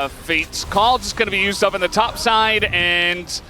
Fate's Call just going to be used up in the top side, and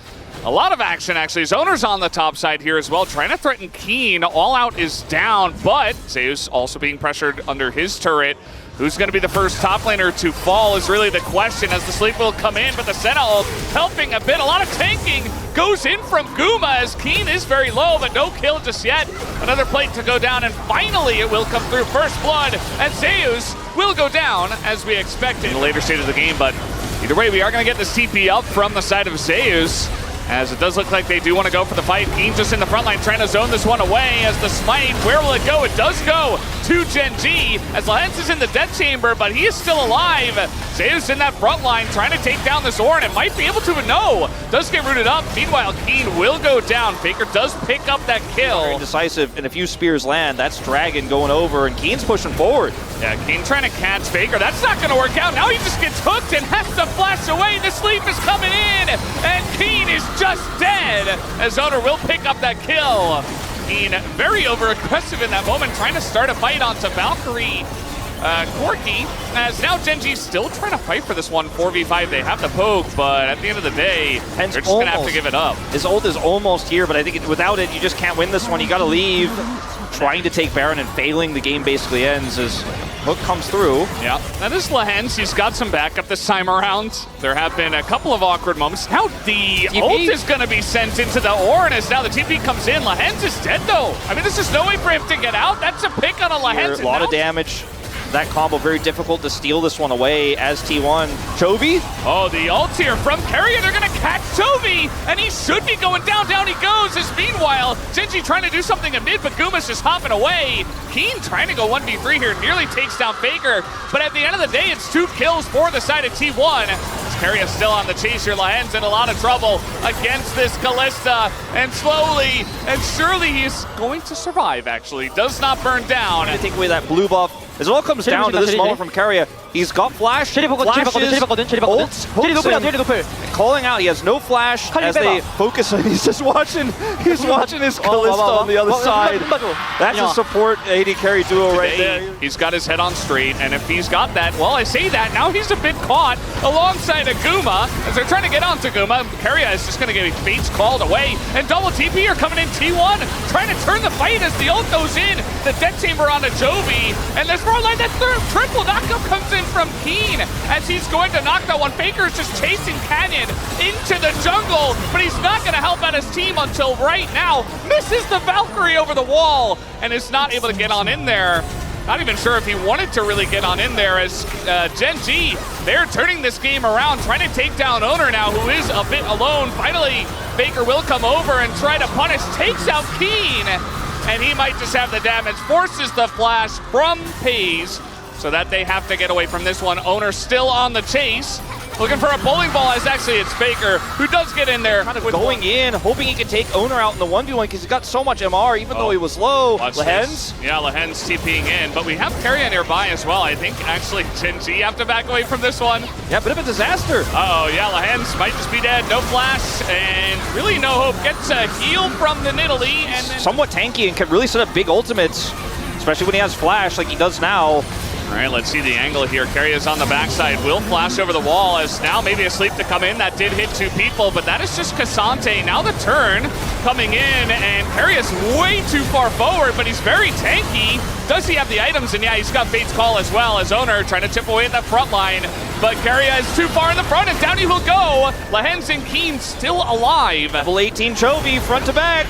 a lot of action actually. Zoner's on the top side here as well, trying to threaten Keen. All Out is down, but Zeus also being pressured under his turret. Who's going to be the first top laner to fall is really the question as the sleep will come in, but the Sentinel helping a bit. A lot of tanking goes in from Guma as Keen is very low, but no kill just yet. Another plate to go down, and finally it will come through. First blood, and Zeus will go down as we expected in the later stage of the game, but either way, we are going to get this TP up from the side of Zeus, as it does look like they do want to go for the fight. Keen just in the front line trying to zone this one away as the smite, where will it go? It does go to Gen.G as Lehends is in the death chamber, but he is still alive. Zeus in that front line trying to take down this Ornn and might be able to, but no, does get rooted up. Meanwhile, Keen will go down. Faker does pick up that kill. Very decisive, and a few spears land. That's Dragon going over, and Keen's pushing forward. Yeah, Keen trying to catch Faker. That's not going to work out. Now he just gets hooked and has to flash away. The sleep is coming in, and Keen is just dead as Zoner will pick up that kill. Keen very over-aggressive in that moment, trying to start a fight onto Valkyrie. Corki, as now Gen.G still trying to fight for this one, 4v5. They have the poke, but at the end of the day, they're just going to have to give it up. His ult is almost here, but I think without it, you just can't win this one. You got to leave. Trying to take Baron and failing, the game basically ends as Hook comes through. Yeah, that is Lehends. He's got some backup this time around. There have been a couple of awkward moments. Now the ult is going to be sent into the Ornn as now the TP comes in. Lehends is dead though. I mean, there's just no way for him to get out. That's a pick on a Lehends. A lot of damage. That combo very difficult to steal this one away as T1. Chovy? Oh, the ult here from Carrier. They're going to catch Chovy, and he should be going down. Down he goes. As meanwhile, Gen.G trying to do something in mid, but Guma's just hopping away. Keen trying to go 1v3 here, nearly takes down Faker, but at the end of the day, it's 2 kills for the side of T1. Carrier still on the chase here. Lehends in a lot of trouble against this Kalista, and slowly and surely he's going to survive, actually. Does not burn down. To take away that blue buff. As it all comes down to this moment from Carrier, he's got flash, flashes, ults, hooks him, calling out. He has no flash as they focus on. He's just watching. He's watching his Kalista on the other side. That's a support AD carry duo right there. He's got his head on straight, and if he's got that, well, I say that, now he's a bit caught alongside a Guma as they're trying to get onto Guma. Carrier is just going to get Fate's called away, and double TP are coming in. T1 trying to turn the fight as the ult goes in. The death chamber on a Jovi, and there's more like that third triple knockup comes in from Keen as he's going to knock that one. Faker is just chasing Canyon into the jungle, but he's not going to help out his team until right now. Misses the Valkyrie over the wall and is not able to get on in there. Not even sure if he wanted to really get on in there as Gen.G, they're turning this game around, trying to take down Owner now, who is a bit alone. Finally, Faker will come over and try to punish, takes out Keen, and he might just have the damage, forces the flash from Pays, so that they have to get away from this one. Owner still on the chase, looking for a bowling ball, as actually it's Faker who does get in there. Kind of going in, hoping he can take Owner out in the 1v1 because he's got so much MR, even though he was low. Lehends? Yeah, Lehends TPing in, but we have Carrier nearby as well. I think actually Gen.G have to back away from this one. Yeah, bit of a disaster. Uh-oh, yeah, Lehends might just be dead. No flash, and really no hope. Gets a heal from the Nidalee, and then somewhat tanky and can really set up big ultimates, especially when he has flash like he does now. All right, let's see the angle here. Carrier's on the backside, will flash over the wall as now maybe a sleep to come in. That did hit 2 people, but that is just Cassante. Now the turn coming in, and Carrier's way too far forward, but he's very tanky. Does he have the items? And yeah, he's got Fate's Call as well as Owner trying to chip away at that front line, but Carrier is too far in the front, and down he will go. Lehends and Keen still alive. Level 18 Chovy, front to back.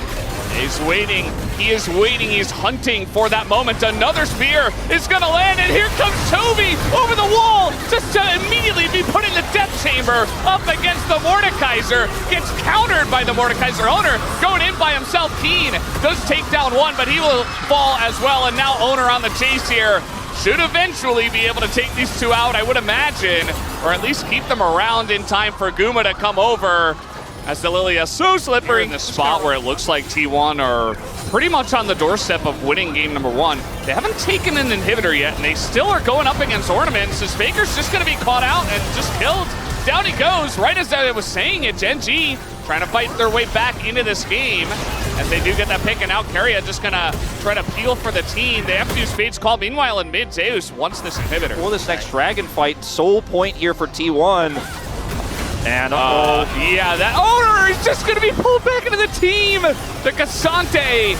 He's waiting, he is waiting, he's hunting for that moment. Another spear is gonna land, and here comes Chovy over the wall, just to immediately be put in the death chamber up against the Mordekaiser. Gets countered by the Mordekaiser. Owner going in by himself. Keen does take down one, but he will fall as well, and now Owner on the chase here. Should eventually be able to take these 2 out, I would imagine, or at least keep them around in time for Guma to come over. As the Lilia so slippery in the spot where it looks like T1 are pretty much on the doorstep of winning game number 1. They haven't taken an inhibitor yet, and they still are going up against Ornaments, as Faker's just going to be caught out and just killed. Down he goes, right as I was saying it. Gen.G trying to fight their way back into this game. as they do get that pick, and now Keria just gonna try to peel for the team. They have to use Fate's Call. Meanwhile, in mid, Zeus wants this inhibitor. For this next Dragon fight, sole point here for T1. And yeah, that Owner is just gonna be pulled back into the team. The Cassante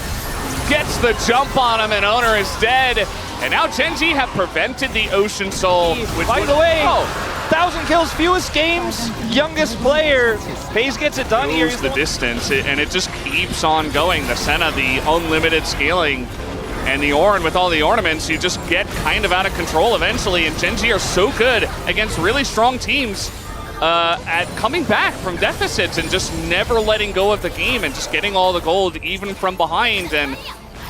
gets the jump on him, and Owner is dead. And now Gen.G have prevented the Ocean Soul. Which by the way, 1,000 kills, fewest games, youngest player. FaZe gets it done here. Here's the distance, and it just keeps on going. The Senna, the unlimited scaling, and the Ornn with all the ornaments, you just get kind of out of control eventually. And Gen.G are so good against really strong teams at coming back from deficits and just never letting go of the game and just getting all the gold even from behind. And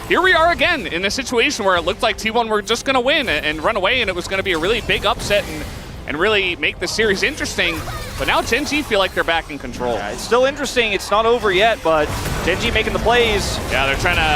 here we are again in a situation where it looked like T1 were just going to win and run away, and it was going to be a really big upset and really make the series interesting. But now Gen.G feel like they're back in control. Yeah, it's still interesting. It's not over yet, but Gen.G making the plays. Yeah, they're trying to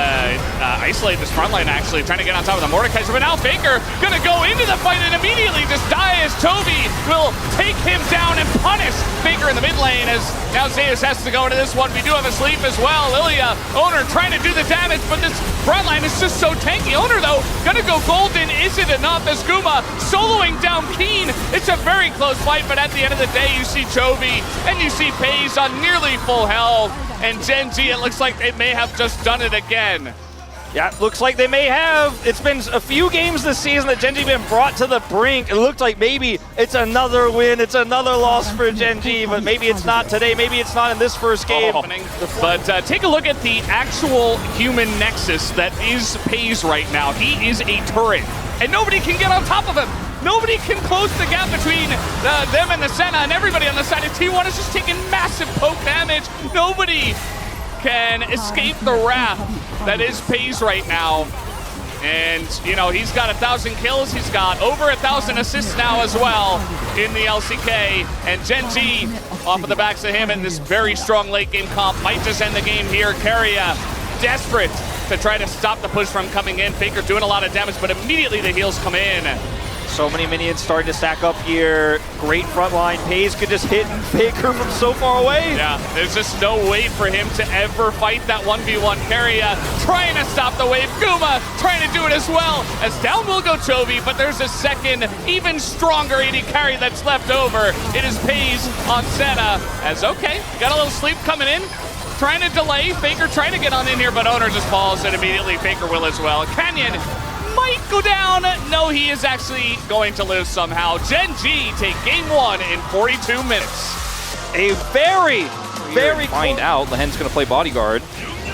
isolate this front line, actually, trying to get on top of the Mordekaiser. But now Faker going to go into the fight and immediately just die as Toby will take him down and punish Faker in the mid lane, as now Zeus has to go into this one. We do have a sleep as well. Lilia, Owner trying to do the damage, but this front line is just so tanky. Owner, though, going to go golden. Is it enough as Guma soloing down Keen? It's a very close fight, but at the end of the day, you see Chovy and you see FaZe on nearly full health, and Gen.G, it looks like they may have just done it again. Yeah, looks like they may have. It's been a few games this season that Gen.G been brought to the brink. It looked like maybe it's another win, it's another loss for Gen.G, but maybe it's not today, maybe it's not in this first game. But take a look at the actual human nexus that is FaZe right now. He is a turret, and nobody can get on top of him. Nobody can close the gap between them and the Senna, and everybody on the side of T1 is just taking massive poke damage. Nobody can escape the wrath that is FaZe right now. And, you know, he's got 1,000 kills. He's got over 1,000 assists now as well in the LCK. And Gen.G, off of the backs of him in this very strong late game comp, might just end the game here. Keria, desperate to try to stop the push from coming in. Faker doing a lot of damage, but immediately the heals come in. So many minions starting to stack up here. Great front line. FaZe could just hit Faker from so far away. Yeah, there's just no way for him to ever fight that 1v1. Keria trying to stop the wave. Guma trying to do it as well. As down will go Chovy, but there's a second, even stronger AD carry that's left over. It is FaZe on Senna. As okay, got a little sleep coming in. Trying to delay. Faker trying to get on in here, but Owner just falls, and immediately Faker will as well. Canyon might go down. No, he is actually going to live somehow. Gen.G take game 1 in 42 minutes. A very find out. Lehends going to play bodyguard.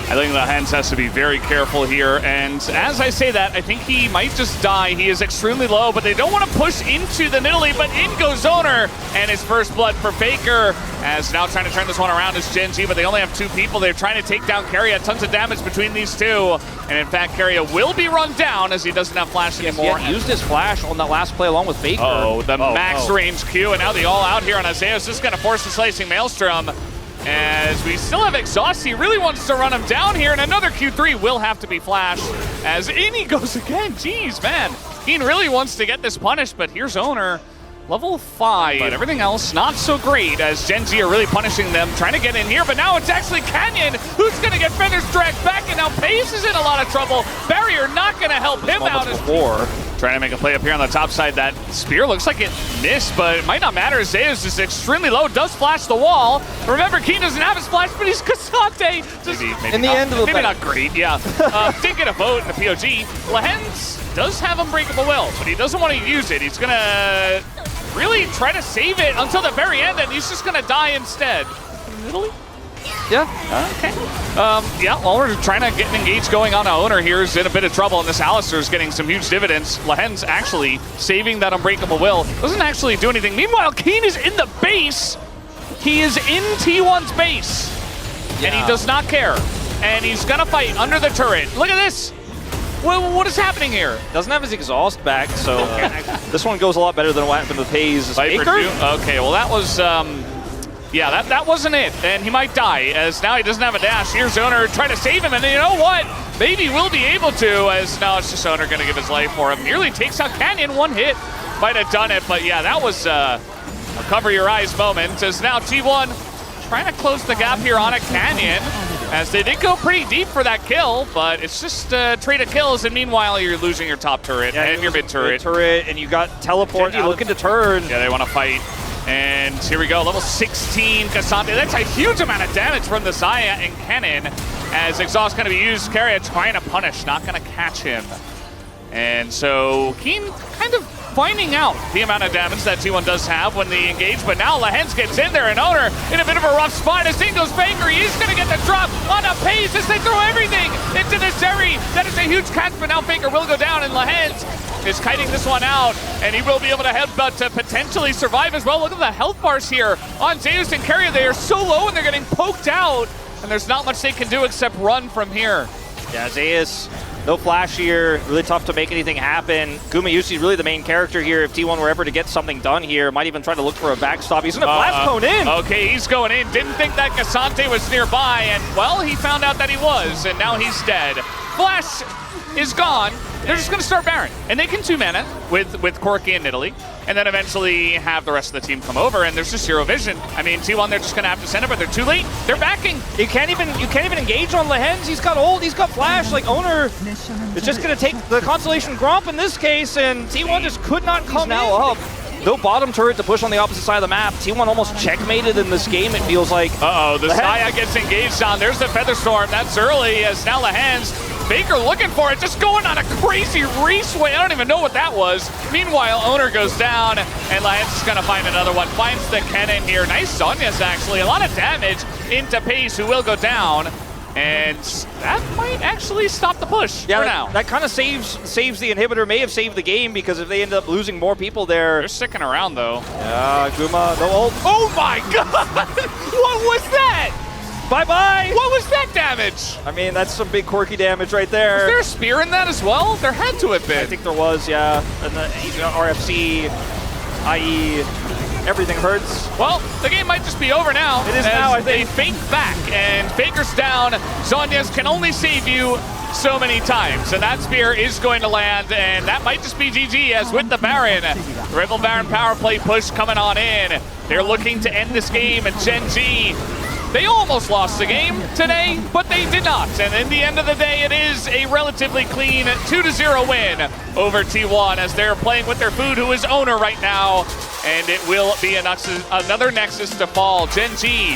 I think Lehends has to be very careful here, and as I say that, I think he might just die. He is extremely low, but they don't want to push into the middle, but in goes Owner, and his first blood for Faker, as now trying to turn this one around is Gen.G, but they only have 2 people. They're trying to take down Keria. Tons of damage between these two, and in fact, Keria will be run down as he doesn't have flash anymore. He used his flash on that last play along with Faker. Oh, the max range Q, and now the all out here on Azeus. Just going to force the slicing Maelstrom. As we still have Exhaust, he really wants to run him down here, and another Q3 will have to be flashed. As in he goes again. Jeez, man. Keen really wants to get this punished, but here's Owner. Level 5, but everything else not so great, as Gen.G are really punishing them, trying to get in here, but now it's actually Canyon who's going to get Feathers dragged back, and now Pace is in a lot of trouble. Barrier not going to help him out. Before. Trying to make a play up here on the top side. That spear looks like it missed, but it might not matter. Zeus is extremely low, does flash the wall. Remember, Keen doesn't have his flash, but he's Cassante. In the end of the maybe not great, yeah. Did get a vote in the POG. Lehends does have Unbreakable Will, but he doesn't want to use it. He's going to really try to save it until the very end, and he's just going to die instead. Italy? Yeah. Okay. Yeah, while we're trying to get an engage going on, Owner here is in a bit of trouble, and this Alistar's getting some huge dividends. Lehends actually saving that Unbreakable Will. Doesn't actually do anything. Meanwhile, Keen is in the base. He is in T1's base, and he does not care. And he's going to fight under the turret. Look at this. What is happening here? Doesn't have his exhaust back, so this one goes a lot better than what happened with FaZe. Faker? Okay, well that was, yeah, that wasn't it. And he might die, as now he doesn't have a dash. Here's Owner trying to save him, and you know what? Maybe we'll be able to, as now it's just Owner going to give his life for him. Nearly takes out Canyon, 1 hit. Might have done it, but yeah, that was a cover your eyes moment, as now T1 trying to close the gap here on a Canyon. as they did go pretty deep for that kill, but it's just a trade of kills, and meanwhile you're losing your top turret and your mid turret. And you got teleport Gen.G looking to turn. Yeah, they want to fight. And here we go, level 16 Cassandra. That's a huge amount of damage from the Xayah and Kennen, as Exhaust going to be used. Keria trying to punish, not going to catch him. And so Keen kind of finding out the amount of damage that T1 does have when they engage, but now Lehends gets in there, and Owner in a bit of a rough spot. As in goes Faker, he is going to get the drop on a pace as they throw everything into the Zeri. That is a huge catch, but now Faker will go down, and Lehends is kiting this one out, and he will be able to headbutt to potentially survive as well. Look at the health bars here on Zeus and Keria. They are so low, and they're getting poked out, and there's not much they can do except run from here. Yeah, Zeus, no flash here, really tough to make anything happen. Guma Yusi is really the main character here. If T1 were ever to get something done here, might even try to look for a backstop. He's gonna blast cone in. Okay, he's going in. Didn't think that Cassante was nearby, and well, he found out that he was, and now he's dead. Flash is gone. They're just gonna start Baron, and they can 2-mana with Corki and Italy, and then eventually have the rest of the team come over, and there's just zero vision. I mean, T1, they're just gonna have to send it, but they're too late. They're backing. You can't even engage on Lehends. He's got ult, he's got flash. Like, Owner is just gonna take the Constellation Gromp in this case, and T1 just could not come now up. No bottom turret to push on the opposite side of the map. T1 almost checkmated in this game, it feels like. Uh-oh, the Xayah gets engaged on. There's the Featherstorm. That's early, as now Lehends. Baker looking for it, just going on a crazy re-sway. I don't even know what that was. Meanwhile, Owner goes down, and Lehends is going to find another one. Finds the Kennen here. Nice Zhonya's, actually. A lot of damage into Pace, who will go down. And that might actually stop the push for now. That kind of saves the inhibitor, may have saved the game, because if they end up losing more people there. They're sticking around, though. Yeah, Guma, no ult. Oh my god! What was that? Bye-bye! What was that damage? I mean, that's some big Corki damage right there. Was there a spear in that as well? There had to have been. I think there was, yeah. And the RFC, i.e. everything hurts. Well, the game might just be over now. It is now, I think. They fake back, and Faker's down. Zhonya's can only save you so many times, and that spear is going to land, and that might just be GG, as with the Baron. Rival Baron power play push coming on in. They're looking to end this game, and Gen.G, they almost lost the game today, but they did not. And in the end of the day, it is a relatively clean 2-0 win over T1, as they're playing with their food, who is Owner right now. And it will be another Nexus to fall. Gen.G